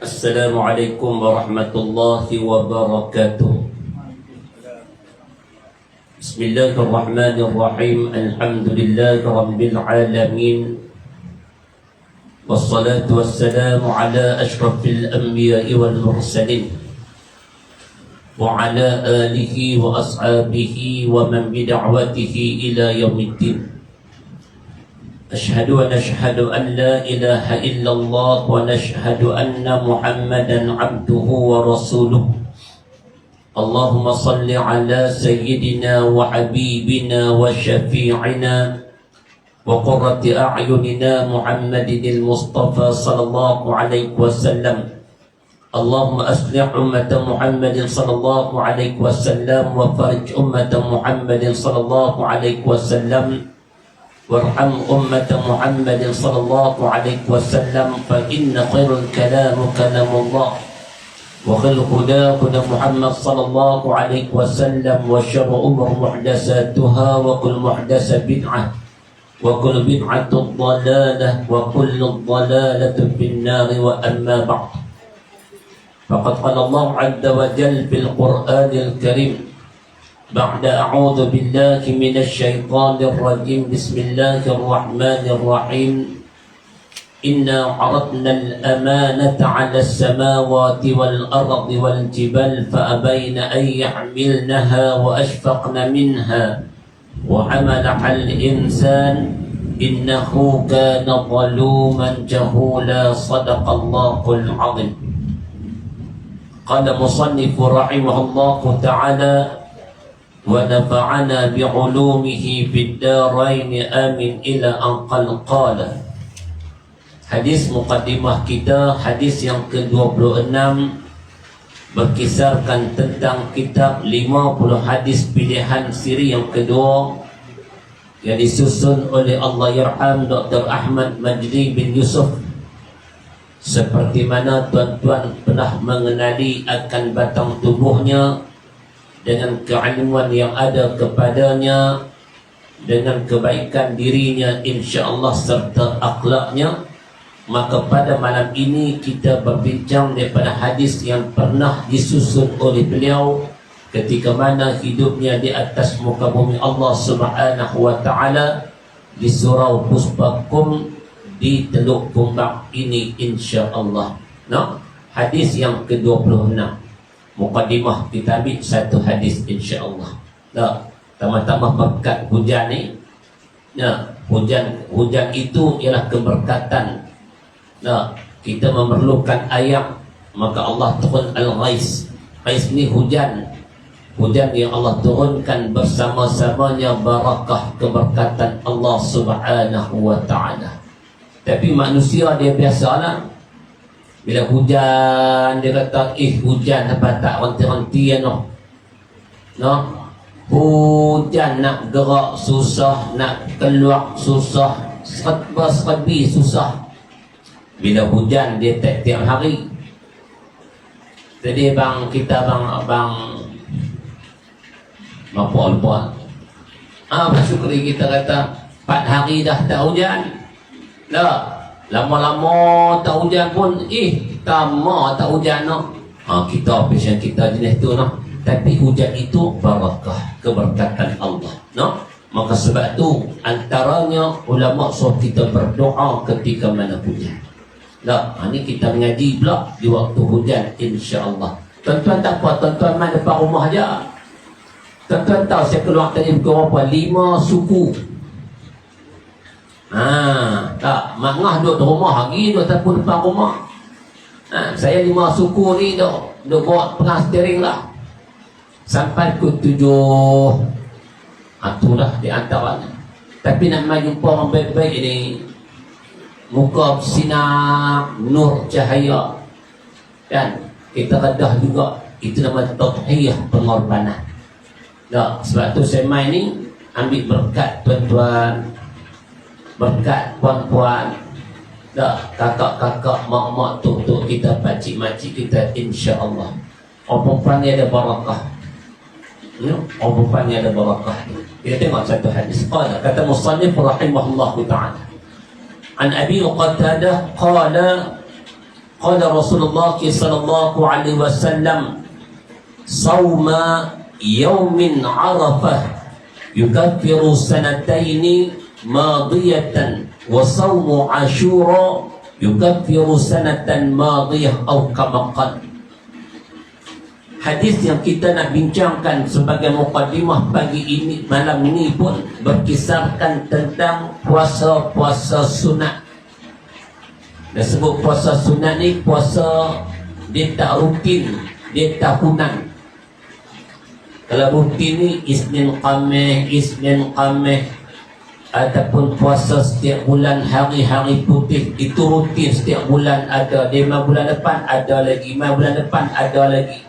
Assalamualaikum warahmatullahi wabarakatuh. Bismillahirrahmanirrahim. Alhamdulillahi rabbil alamin. Wassalatu wassalamu ala ashrafil anbiya'i wal mursalin wa ala alihi wa ashabihi wa man bida'watihi ila yaumiddin. أشهد أن لا إله إلا الله ونشهد أن محمدا عبده ورسوله. اللهم صل على سيدنا وحبيبنا وشفيعنا وقرة أعيننا محمد المصطفى صلى الله عليه وسلم. اللهم أصلح أمة محمد صلى الله عليه وسلم وفرج أمة محمد صلى الله عليه وسلم وارحم أمة محمد صلى الله عليه وسلم فإن خير الكلام كلام الله وخير الهدى هدى محمد صلى الله عليه وسلم وشر أمور محدثاتها وكل محدثة بدعة وكل بدعة ضلالة وكل ضلالة في النار. وأما بعد فقد قال الله عز وجل في القرآن الكريم بعد أعوذ بالله من الشيطان الرجيم بسم الله الرحمن الرحيم إنا عرضنا الأمانة على السماوات والأرض والجبال فأبين أن يحملنها وأشفقن منها وحملها الإنسان إنه كان ظلوما جهولا. صدق الله العظيم. قال مصنف رحمه الله تعالى ونفعنا بعلومه في الدارين آمين إلى أن قال. Hadis muqaddimah kita, hadis yang ke-26, berkisarkan tentang kitab 50 hadis pilihan siri yang kedua yang disusun oleh Allahyarham Dr. Ahmad Majdi bin Yusuf. Seperti mana tuan-tuan pernah mengenali akan batang tubuhnya dengan keilmuan yang ada kepadanya, dengan kebaikan dirinya insya-Allah serta akhlaknya, maka pada malam ini kita berbincang daripada hadis yang pernah disusun oleh beliau ketika mana hidupnya di atas muka bumi Allah Subhanahu wa taala di surau Puspakum di Teluk Kumbak ini insya-Allah. Nah, hadis yang ke-26. Muqaddimah kita ambil satu hadis insya-Allah. Nah, tambah-tambah berkat hujan ni. Nah, hujan itu ialah keberkatan. Nah, kita memerlukan air, maka Allah turun al-ghais. Ghais ni hujan. Hujan yang Allah turunkan bersama-samanya barakah keberkatan Allah Subhanahu wa taala. Tapi manusia dia biasalah bila hujan dia kata hujan apa tak henti-henti no. Hujan nak gerak susah, nak keluar susah, serba-serbi susah. Bila hujan dia tiap-tiap hari. Jadi kita abang Puan bersyukuri kita kata 4 hari dah tak hujan. Lah lama-lama tak hujan pun tamak tak hujan no. Kita passion kita jenis tu no. Tapi hujan itu barakah keberkatan Allah no. Maka sebab tu antaranya ulama suruh kita berdoa ketika mana hujan. Lah, ni kita mengaji pula di waktu hujan insya-Allah. Tuan-tuan tak apa, tuan-tuan main depan rumah aja. Tuan-tuan tahu saya keluar tadi berapa 5 suku. Tak, mangah duduk di rumah lagi, duduk tapu depan rumah. Saya 5 suku ni duduk bawa pengah steering lah. Sampai ke 7. Itulah di antaranya. Tapi nak mai jumpa orang baik-baik ini, muka bersinar, nur cahaya. Dan kita redah juga, itu nama tadhiyah, pengorbanan. Sebab tu saya main ni ambil berkat tuan-tuan, berkat puan-puan, kakak-kakak, mak-mak, tok-tok kita, pakcik-makcik kita insya-Allah. Orang perempuan ni ada barakah. Orang perempuan ni ada barakah. Kita tengok satu hadis. Kata musannif rahimahullah ta'ala, An Abi Qatadah qala qala Rasulullah sallallahu alaihi wasallam sauma yaumin arafah yukaffiru sanataini madiyatan wa saumu ashura yukaffiru sanatan madiyah atau kama qala. Hadis yang kita nak bincangkan sebagai mukadimah pagi ini, malam ini pun berkisarkan tentang puasa-puasa sunat. Dan sebut puasa sunat ni puasa dia tak rutin, dia tahunan. Kalau rutin ni Isnin Khamis ataupun puasa setiap bulan hari-hari putih, itu rutin setiap bulan ada. 5 bulan depan ada lagi, 5 bulan depan ada lagi.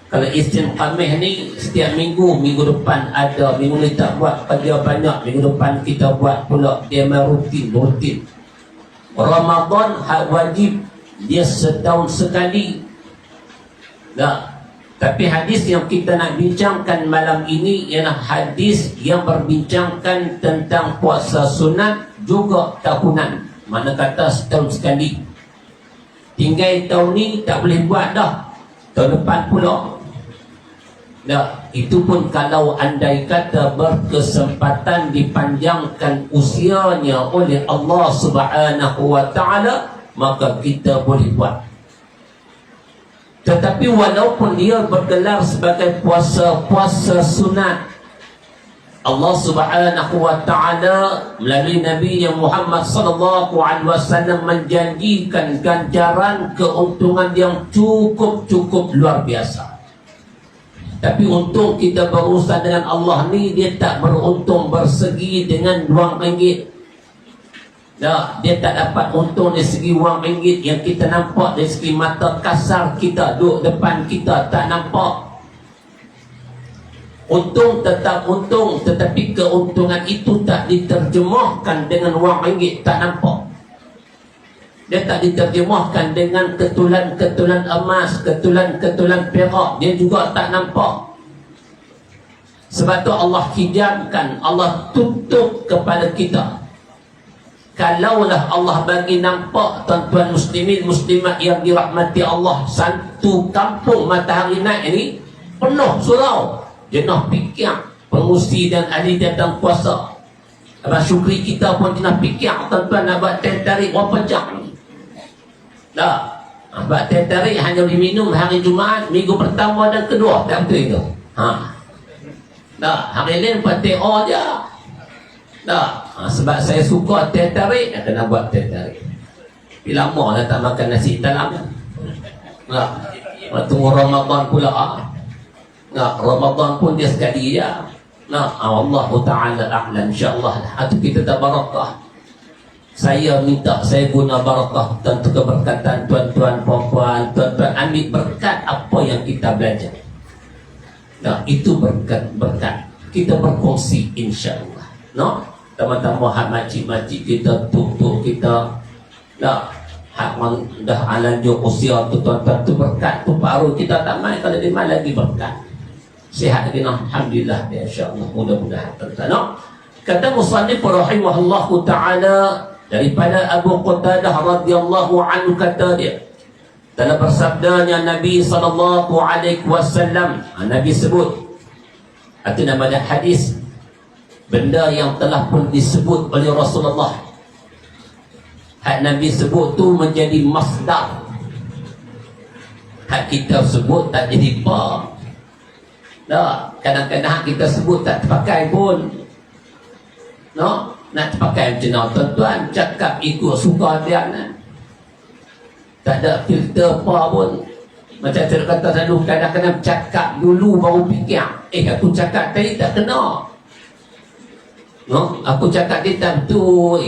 Kalau Isnin Khamis ni setiap minggu depan ada, minggu ni tak buat kerja banyak, minggu depan kita buat pula. Dia rutin. Ramadan wajib, dia setahun sekali. Tapi hadis yang kita nak bincangkan malam ini ialah hadis yang berbincangkan tentang puasa sunat juga tahunan. Mana kata setahun sekali. Tinggal tahun ni tak boleh buat dah, tahun depan pula. Itu pun kalau andai kata berkesempatan dipanjangkan usianya oleh Allah Subhanahu wa ta'ala, maka kita boleh buat. Tetapi walaupun dia bergelar sebagai puasa sunat, Allah Subhanahu wa ta'ala melalui Nabi Muhammad sallallahu alaihi wasallam menjanjikan ganjaran keuntungan yang cukup luar biasa. Tapi untung kita berurusan dengan Allah ni, dia tak beruntung bersegi dengan wang ringgit. Dia tak dapat untung dari segi wang ringgit yang kita nampak dari segi mata kasar kita, duduk depan kita tak nampak. Untung tetap untung, tetapi keuntungan itu tak diterjemahkan dengan wang ringgit, tak nampak. Dia tak diterjemahkan dengan ketulan-ketulan emas, ketulan-ketulan perak, dia juga tak nampak. Sebab tu Allah hijabkan, Allah tutup kepada kita. Kalaulah Allah bagi nampak, tuan-tuan muslimin muslimat yang dirahmati Allah, satu kampung matahari naik ni penuh surau, jenah fikir pengusi dan ahli datang kuasa. Abang syukri kita pun jenah fikir, tuan-tuan nak buat teh tarik berapa jam. Sebab teh tarik hanya diminum hari Jumaat, minggu pertama dan kedua, tak betul itu. Hari lain buat teh O je. Sebab saya suka teh tarik, nak kena buat teh tarik. Tapi lama dah tak makan nasi talam. Tunggu Ramadan pula. Ramadan pun dia sekali je. Allah Ta'ala a'lam, insyaAllah. Itu kita tak barakah. Saya minta, saya guna barakah tentu keberkatan tuan-tuan, puan-puan, tuan-tuan ambil berkat apa yang kita belajar. Itu berkat kita berkongsi insya-Allah. Teman-teman hak makcik-makcik kita, tuk-tuk kita, hak dah lanjut usia tu, tuan-tuan tu berkat tu baru kita tak main, kalau dia main lagi berkat. Sihat lagi, alhamdulillah, insya-Allah, mudah-mudahan tuan-tuan. Kata musannif rahimahullahu taala daripada Abu Qatadah radhiyallahu anhu, kata dia dalam bersabdanya Nabi sallallahu alaihi wasallam, Nabi sebut atau nama hadis benda yang telah pun disebut oleh Rasulullah. Hak Nabi sebut tu menjadi masdar, hak kita sebut tak jadi apa. Kadang-kadang kita sebut tak terpakai pun. Nak terpakai macam mana tuan-tuan, cakap ikut suka dia, tak ada filter apa pun. Macam saya kata selalu, kadang-kadang cakap dulu baru fikir. Aku cakap tadi tak kena. Aku cakap dia tak betul.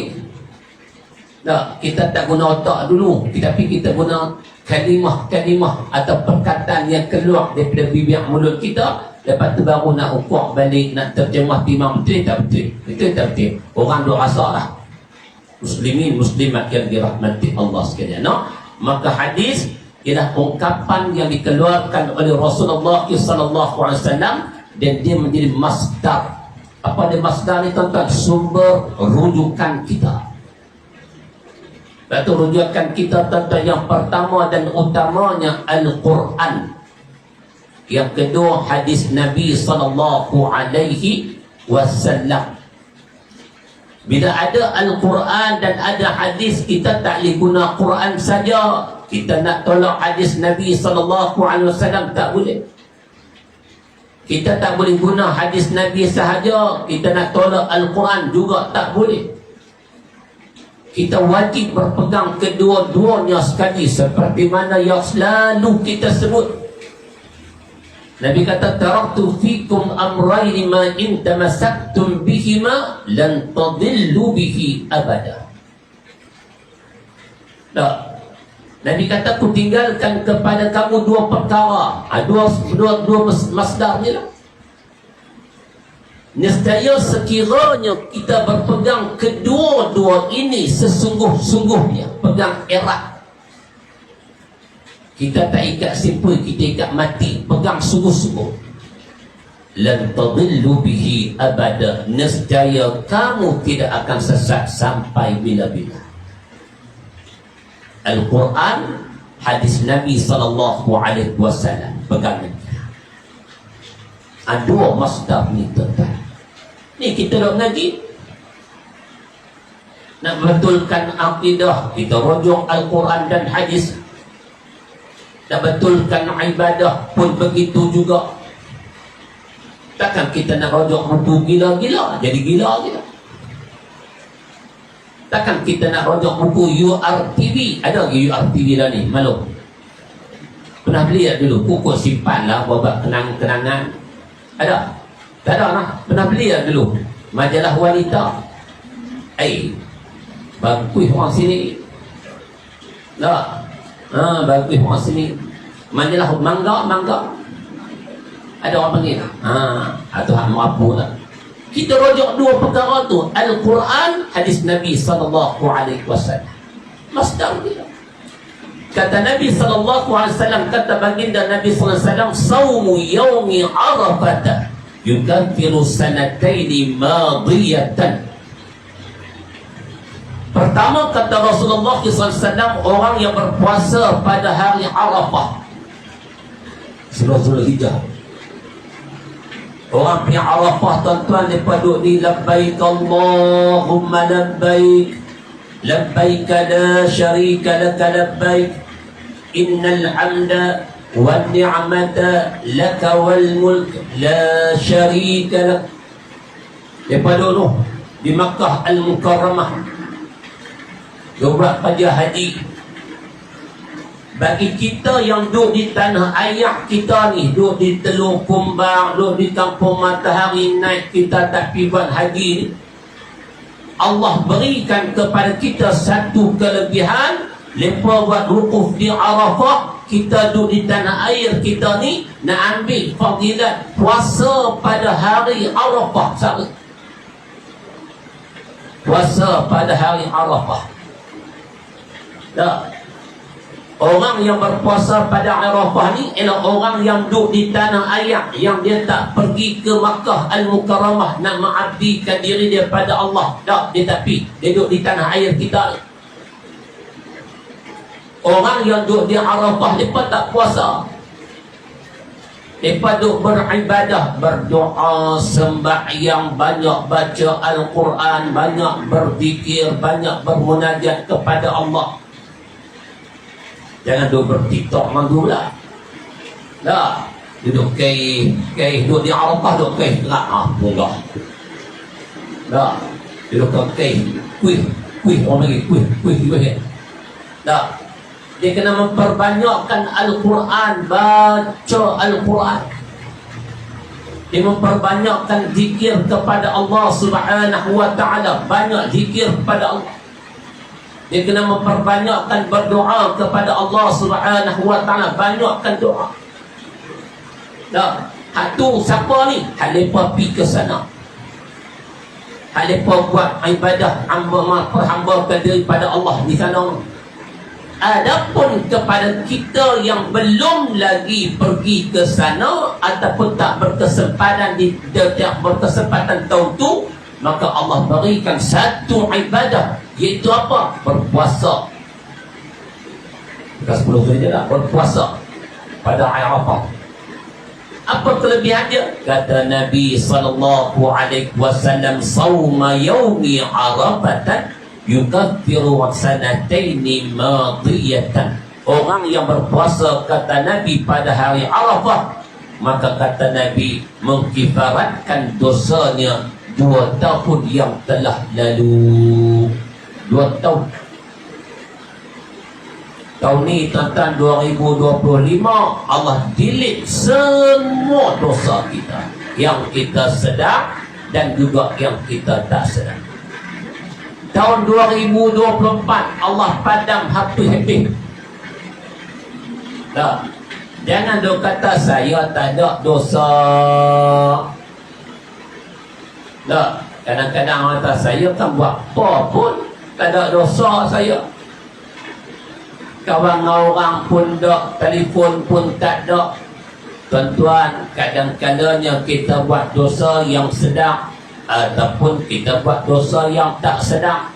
Kita tak guna otak dulu, tapi kita guna kalimah-kalimah atau perkataan yang keluar daripada bibir mulut kita. Lepas tu baru nak ukur balik, nak terjemah timang betul tak betul. Betul tak betul. Orang duk rasa lah. Muslimin muslimat yang dirahmati Allah sekalian. Maka hadis ialah ungkapan yang dikeluarkan oleh Rasulullah SAW, dan dia menjadi masdar. Apa dia masdar ni tuan-tuan? Sumber rujukan kita. Batu rujukan kita tentang yang pertama dan utamanya Al-Quran. Yang kedua hadis Nabi sallallahu alaihi wasallam. Bila ada Al-Quran dan ada hadis, kita tak boleh guna Quran saja. Kita nak tolak hadis Nabi sallallahu alaihi wasallam tak boleh. Kita tak boleh guna hadis Nabi sahaja, kita nak tolak Al-Quran juga tak boleh. Kita wajib berpegang kedua-duanya sekali, seperti mana yang selalu kita sebut. Nabi kata, taraktu fikum amrayn ma in tamassaktum bihima lan tadillu bihi abada. Tak. Nabi kata, aku tinggalkan kepada kamu dua perkara. Dua masdar ni lah. Nescaya sekiranya kita berpegang kedua-dua ini sesungguh-sungguhnya, pegang erat. Kita tak ikat simpul, kita ikat mati, pegang sungguh-sungguh. Lan tadillu bihi abada. Nescaya kamu tidak akan sesat sampai bila-bila. Al-Quran, hadis Nabi sallallahu alaihi wasallam, pegang ni. Dua masdar ni tuan-tuan. Ni kita nak ngaji, nak betulkan akidah, kita rujuk Al-Quran dan hadis. Nak betulkan ibadah pun begitu juga. Takkan kita nak rujuk buku gila-gila, jadi gila-gila. Takkan kita nak rujuk buku URTV. Ada lagi URTV dah ni? Malu. Pernah beli tak dulu? Buku simpan lah buat kenang-kenangan. Ada? Tak ada lah. Pernah beli tak dulu? Majalah wanita. Bagus orang sini. Tak? Bagus orang sini. Majalah mangga. Ada orang panggil. Atau hak merapu lah. Kita rujuk dua perkara tu, Al-Quran, hadis Nabi sallallahu alaihi wasallam. Masdar dia. Kata Nabi sallallahu alaihi wasallam, kata baginda Nabi sallallahu alaihi wasallam, saumu yaumi arafah yukaffiru sanataini madiyatan. Pertama kata Rasulullah SAW, orang yang berpuasa pada hari Arafah, Zulhijjah. Orang punya Arafah tuan-tuan, mereka duduk ni, labbaik Allahumma labbaik, labbaik la syarika laka labbaik, innal hamda wan ni'mata laka wal mulk la syarika lak. Mereka duduk di Makkah Al-Mukarramah, beberapa haji. Bagi kita yang duduk di tanah ayah kita ni, duduk di Teluk Kumbang, duduk di Kampung Matahari Naik, kita tak pergi buat haji ni, Allah berikan kepada kita satu kelebihan. Lepas buat wukuf di Arafah, kita duduk di tanah air kita ni, nak ambil fadilat puasa pada hari Arafah. Puasa pada hari Arafah. Tak. Orang yang berpuasa pada Arafah ni ialah orang yang duduk di tanah air, yang dia tak pergi ke Makkah Al-Mukarramah nak mengabdikan diri dia pada Allah. Tak, dia tak pergi. Dia duduk di tanah air kita ni. Orang yang duduk di Arafah, mereka tak puasa. Mereka duduk beribadah, berdoa, sembahyang, banyak baca Al-Quran, banyak berzikir, banyak bermunajat kepada Allah. Jangan duduk bertiktok mandu lah. Tak. Duduk kaih, duduk di Arafah, duduk kaih. Munggah. Tak. Duduk kaih. Kuih, orang lagi, kuih. Tak. Dia kena memperbanyakkan Al-Quran, baca Al-Quran. Dia memperbanyakkan zikir kepada Allah Subhanahu wa ta'ala. Banyak zikir kepada Allah. Dia kena memperbanyakkan berdoa kepada Allah Subhanahu wa ta'ala. Banyakkan doa. Tak. Hak tu siapa ni? Hak mereka pergi ke sana. Hak mereka buat ibadah, hamba diri pada Allah di sana. Adapun kepada kita yang belum lagi pergi ke sana ataupun tak berkesempatan tidak berkesempatan tahun tu, maka Allah berikan satu ibadah, iaitu apa? Berpuasa Bukan 10 saja lah, berpuasa pada Arafah. Apa kelebihan dia? Kata Nabi SAW, sauma yaumi arafatan yukaffiru sanataini madiyatan. Orang yang berpuasa, kata Nabi, pada hari Arafah, maka kata Nabi, mengkifaratkan dosanya 2 tahun yang telah lalu. 2 tahun. Tahun ni tuan-tuan 2025, Allah delete semua dosa kita, yang kita sedar dan juga yang kita tak sedar. Tahun 2024 Allah padam habis-habis. Tak. Jangan duk kata saya tak ada dosa. Tak. Kadang-kadang orang kata saya kan buat apa pun tak ada dosa saya. Kawan orang pun tak, telefon pun tak ada. Tuan-tuan, kadang-kadangnya kita buat dosa yang sedang ataupun kita buat dosa yang tak sedang.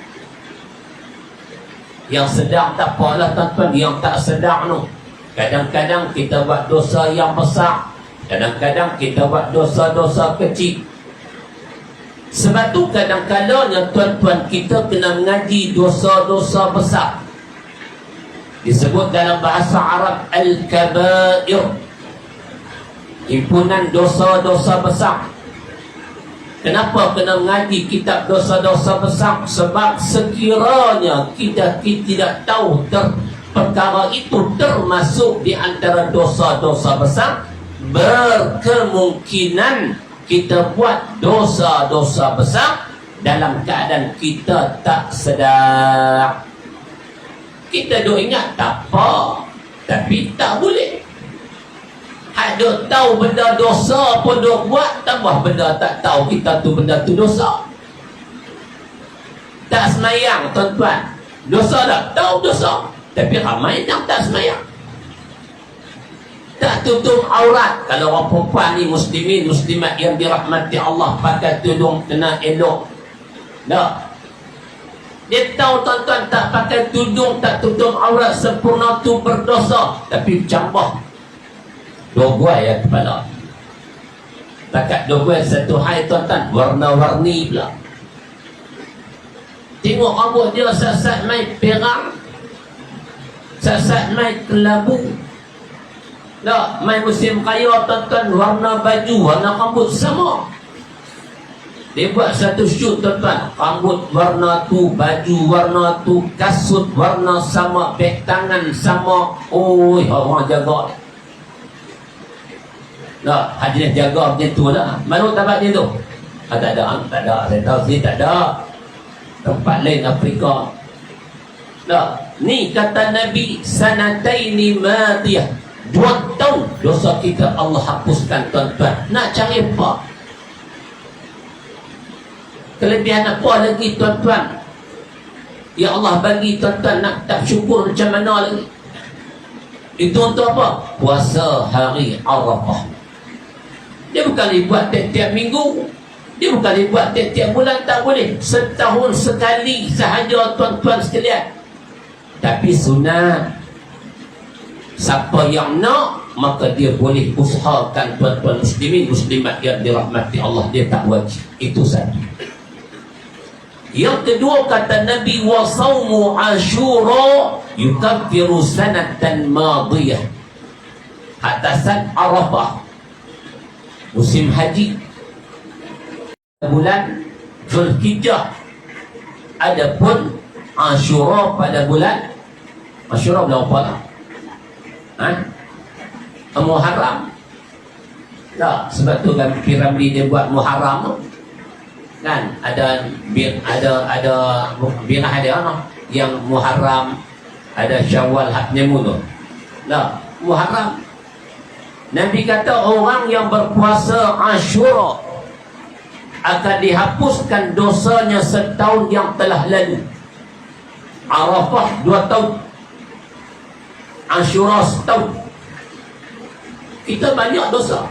Yang sedang tak apalah tuan-tuan, yang tak sedang tu. Kadang-kadang kita buat dosa yang besar, kadang-kadang kita buat dosa-dosa kecil. Sebab tu kadang-kadangnya tuan-tuan kita kena mengaji dosa-dosa besar. Disebut dalam bahasa Arab Al-Kabair, himpunan dosa-dosa besar. Kenapa kena mengaji kitab dosa-dosa besar? Sebab sekiranya kita tidak tahu perkara itu termasuk di antara dosa-dosa besar, berkemungkinan kita buat dosa-dosa besar dalam keadaan kita tak sedar. Kita duk ingat tak apa, tapi tak boleh. Ada tahu benda dosa pun duk buat, tambah benda tak tahu kita tu benda tu dosa. Tak semayang tuan-tuan, dosa tak? Tahu dosa, tapi ramai yang tak semayang. Tak tutup aurat. Kalau orang perempuan ni muslimin muslimat yang dirahmati Allah, pakai tudung kena elok. Tak. Dia tahu tuan-tuan tak pakai tudung, tak tutup aurat sempurna tu berdosa, tapi cambah doguai ya kepala. Takat doguai satu hari tuan-tuan, warna-warni pula. Tengok rambut dia sat-sat mai perang, sat-sat mai kelabu. Tak, mai musim kaya tuan-tuan, warna baju, warna rambut sama. Dia buat satu shoot tuan-tuan, rambut warna tu, baju warna tu, kasut warna sama, beg tangan sama. Oi, orang jaga. Tak, hadiah jaga macam tu lah. Mana tempat dia tu? Tak ada, tak ada. Saya tahu sini tak ada. Tempat lain Afrika. Tak, ni kata Nabi, sanataini madiyah. 2 tahun dosa kita Allah hapuskan tuan-tuan. Nak cari apa? Kelebihan apa lagi tuan-tuan ya Allah bagi tuan-tuan? Nak tak syukur macam mana lagi? Itu untuk apa? Puasa hari Arafah. Dia bukan dibuat tiap-tiap minggu, dia bukan dibuat tiap-tiap bulan, tak boleh. Setahun sekali sahaja tuan-tuan sekalian. Tapi sunat. Siapa yang nak, maka dia boleh usahakan tuan-tuan muslimin muslimat yang dirahmati Allah. Dia tak wajib. Itu satu. Yang kedua kata Nabi, wa saumu Ashura yukaffiru sanatan madiyah. Atasan Arafah, musim haji, bulan Zulhijjah. Adapun Ashura pada bulan Ashura bulan apa lah? Muharram. Tak, sebab tu kan Piramli dia buat Muharram kan, ada birah dia yang Muharram, ada Syawal Hatnemun. Nah, Muharram. Nabi kata orang yang berpuasa Ashura akan dihapuskan dosanya setahun yang telah lalu. Arafah 2 tahun, Ashura setahun. Kita banyak dosa.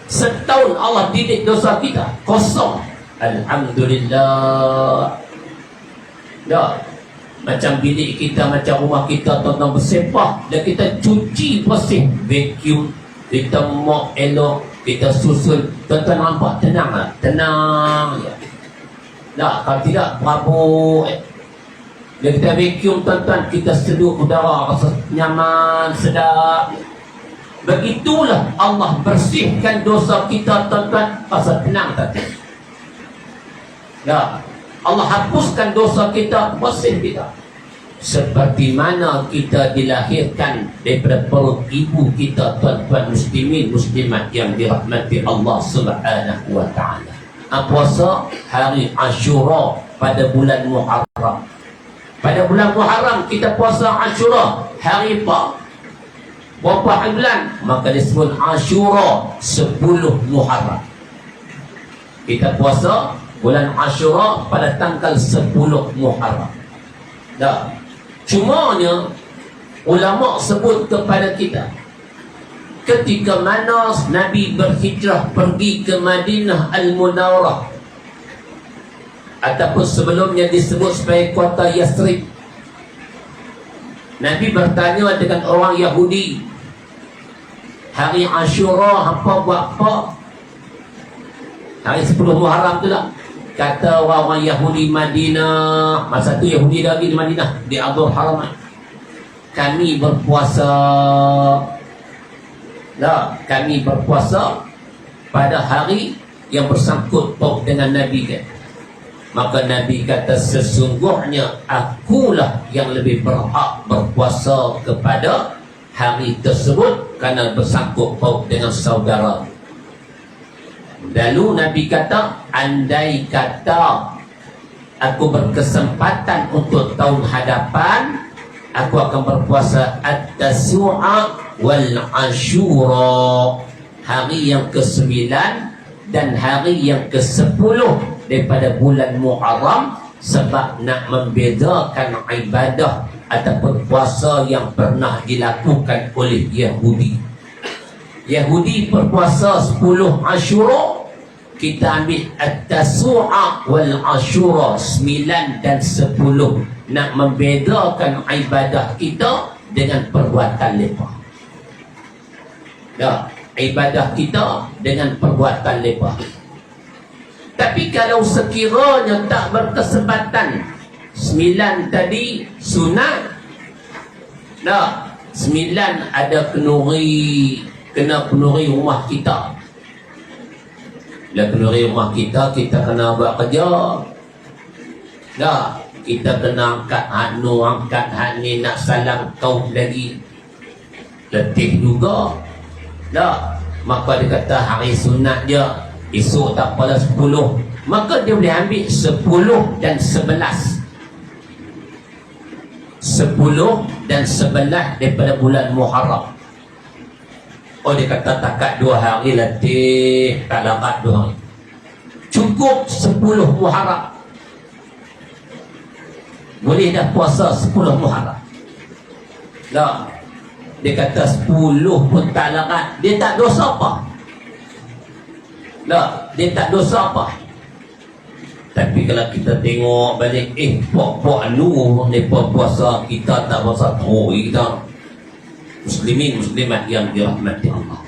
Setahun Allah didik dosa kita kosong. Alhamdulillah. Ya. Macam bilik kita, macam rumah kita, tuan-tuan bersepah dan kita cuci bersih, vacuum, kita mop elok, kita susun. Tuan-tuan nampak tenang tak? Tenang ya. Tak, kalau tidak berabuk. Bila kita vacuum, tuan-tuan, kita seduh udara, rasa nyaman, sedap. Begitulah Allah bersihkan dosa kita, tuan-tuan, rasa tenang tak? Ya, Allah hapuskan dosa kita, bersih kita. Seperti mana kita dilahirkan daripada perut ibu kita, tuan-tuan muslimin muslimat yang dirahmati Allah Subhanahu wa ta'ala. Puasa hari Ashura pada bulan Muharram. Pada bulan Muharram kita puasa Ashura. Hari apa? Berapa hari bulan? Maka disebut Ashura 10 Muharram. Kita puasa bulan Ashura pada tanggal 10 Muharram. Dah. Cumanya ulama sebut kepada kita, ketika mana Nabi berhijrah pergi ke Madinah Al-Munawwarah, ataupun sebelumnya disebut sebagai kota Yathrib, Nabi bertanya dengan orang Yahudi, hari Ashura apa buat apa? Hari 10 Muharram tu lah. Kata orang-orang Yahudi Madinah, masa tu Yahudi lagi di Madinah, di Abdul Haram, kami berpuasa. Nah, kami berpuasa pada hari yang bersangkut paut dengan Nabi kan. Maka Nabi kata, sesungguhnya akulah yang lebih berhak berpuasa kepada hari tersebut kerana bersangkut paut dengan saudara. Lalu Nabi kata, andai kata aku berkesempatan untuk tahun hadapan, aku akan berpuasa At-Tasu'a wal Ashura, hari yang ke-9 dan hari yang ke-10 daripada bulan Muharram, sebab nak membezakan ibadah ataupun puasa yang pernah dilakukan oleh Yahudi. Yahudi berpuasa 10 Ashura, kita ambil At-Tasu'a wal Ashura 9 dan 10, nak membedakan ibadah kita dengan perbuatan mereka. Ya, ibadah kita dengan perbuatan mereka. Tapi kalau sekiranya tak berkesempatan, 9 tadi sunat, nah 9 ada kena penuri rumah kita. Bila penuri rumah kita, kita kena buat kerja. Dah, kita kena angkat hanu, angkat hani, nak salam kau lagi. Letih juga. Dah, maka dia kata hari sunat dia, esok tak apalah 10. Maka dia boleh ambil 10 dan 11. 10 dan 11 daripada bulan Muharram. Oh, dia kata takat 2 hari letih, tak dapat 2 hari. Cukup 10 Muharram. Boleh dah puasa 10 Muharram. Tak. Dia kata 10 pun tak larat. Dia tak dosa apa. Tak. Dia tak dosa apa. Tapi kalau kita tengok balik, pok-pok anu mereka puasa, kita tak puasa. Oh, kita muslimin muslimat yang dirahmati Allah.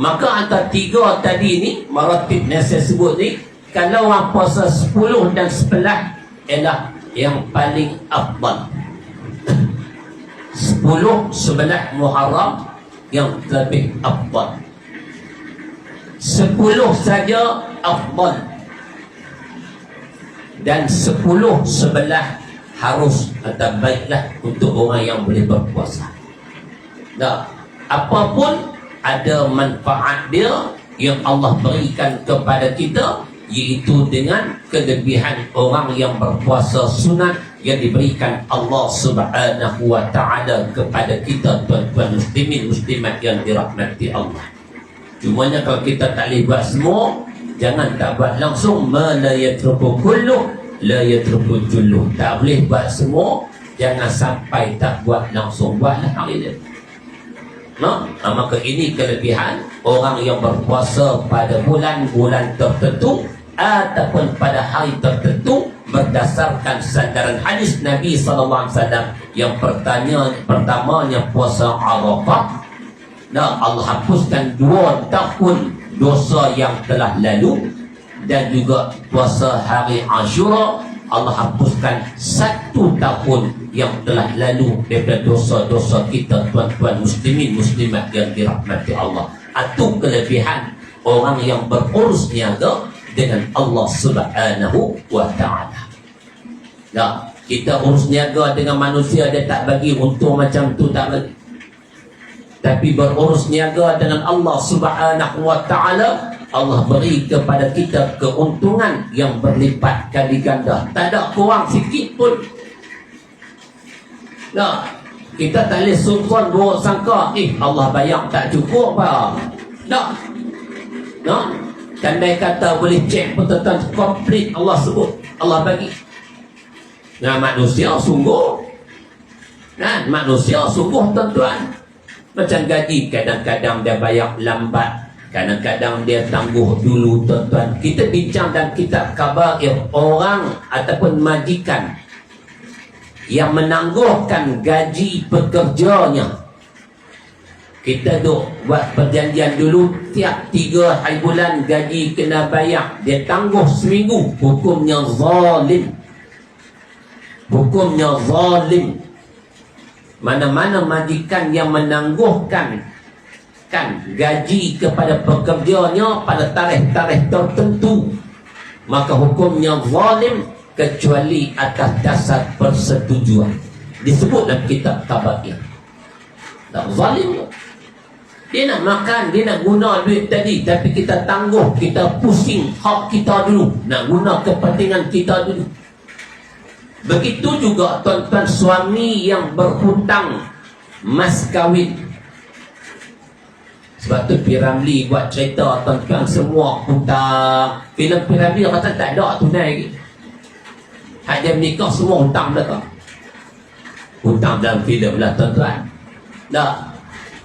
Maka antara 3 tadi ni, maratib yang saya sebut ni, kalau orang puasa 10 dan 11 ialah yang paling afdal. 10, 11 Muharram yang lebih afdal. 10 saja afdal. Dan 10, 11 harus atau baiklah untuk orang yang boleh berpuasa. Nah, apapun ada manfaat dia yang Allah berikan kepada kita, iaitu dengan kelebihan orang yang berpuasa sunat yang diberikan Allah Subhanahu wa ta'ala kepada kita, tuan-tuan muslimin muslimat yang dirahmati Allah. Cumanya kalau kita tak boleh buat semua, jangan tak buat langsung. Ma la yatruku kullu la yatruku jullu. Tak boleh buat semua, jangan sampai tak buat langsung. Buatlah hari dia. Maka ini kelebihan orang yang berpuasa pada bulan-bulan tertentu ataupun pada hari tertentu berdasarkan sandaran hadis Nabi SAW yang pertamanya puasa Arafah. Nah, Allah hapuskan 2 tahun dosa yang telah lalu, dan juga puasa hari Ashura Allah hapuskan 1 tahun yang telah lalu daripada dosa-dosa kita, tuan-tuan muslimin muslimat yang dirahmati Allah. Itu kelebihan orang yang berurus niaga dengan Allah Subhanahu wa ta'ala. Nah, kita urus niaga dengan manusia, dia tak bagi untung macam tu, tak bagi. Tapi berurus niaga dengan Allah Subhanahu wa ta'ala, Allah beri kepada kita keuntungan yang berlipat kali ganda, tak ada kurang sikit pun. Nah, kita tak boleh sultan buruk sangka, Allah bayar tak cukup apa. Nah, Kandai kata boleh cek betul-betul komplit, Allah sebut, Allah bagi. Nah, manusia sungguh tuan-tuan. Macam gaji, kadang-kadang dia bayar lambat, kadang-kadang dia tangguh dulu, tuan-tuan. Kita bincang dalam kitab Kabair, orang ataupun majikan yang menangguhkan gaji pekerjanya. Kita duk buat perjanjian dulu, tiap 3 hari bulan gaji kena bayar, dia tangguh seminggu, hukumnya zalim. Mana-mana majikan yang menangguhkan gaji kepada pekerjanya pada tarikh-tarikh tertentu, maka hukumnya zalim, kecuali atas dasar persetujuan. Disebut dalam kitab Kabair. Tak zalim. Dia nak makan, dia nak guna duit tadi, tapi kita tangguh, kita pusing hak kita dulu, nak guna kepentingan kita dulu. Begitu juga tuan-tuan suami yang berhutang mas kahwin. Sebab tu Piramli buat cerita, tuan-tuan semua hutang. Filem Piramli kata tak ada tunai lagi. Hak dia menikah semua hutang belakang. Hutang dalam filem lah tuan-tuan. Dah.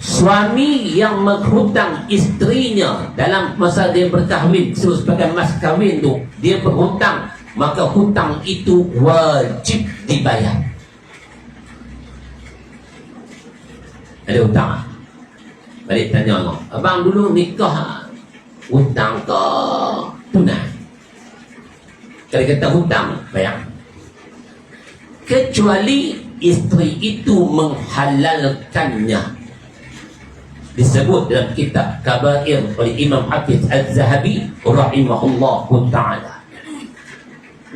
Suami yang menghutang isterinya dalam masa dia berkahwin, sebagai mas kahwin tu, dia berhutang, maka hutang itu wajib dibayar. Ada hutang? Balik tanya Allah, abang dulu nikah hutang ke tunai? Kalau kata hutang, bayar. Kecuali isteri itu menghalalkannya. Disebut dalam kitab Kabair oleh Imam Hafiz Az-Zahabi rahimahullahu ta'ala.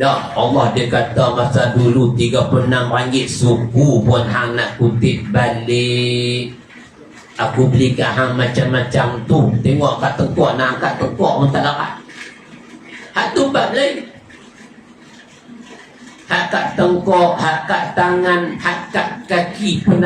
Dah, Allah dia kata masa dulu 36 ringgit suku pun hang nak kutip balik. Aku beli kat hang macam-macam tu. Tengok kat tengkok, nak angkat tengkok pun tak dapat. Hak tu bab lain. Hak kat tengkok, hak kat tangan, hak kat kaki pun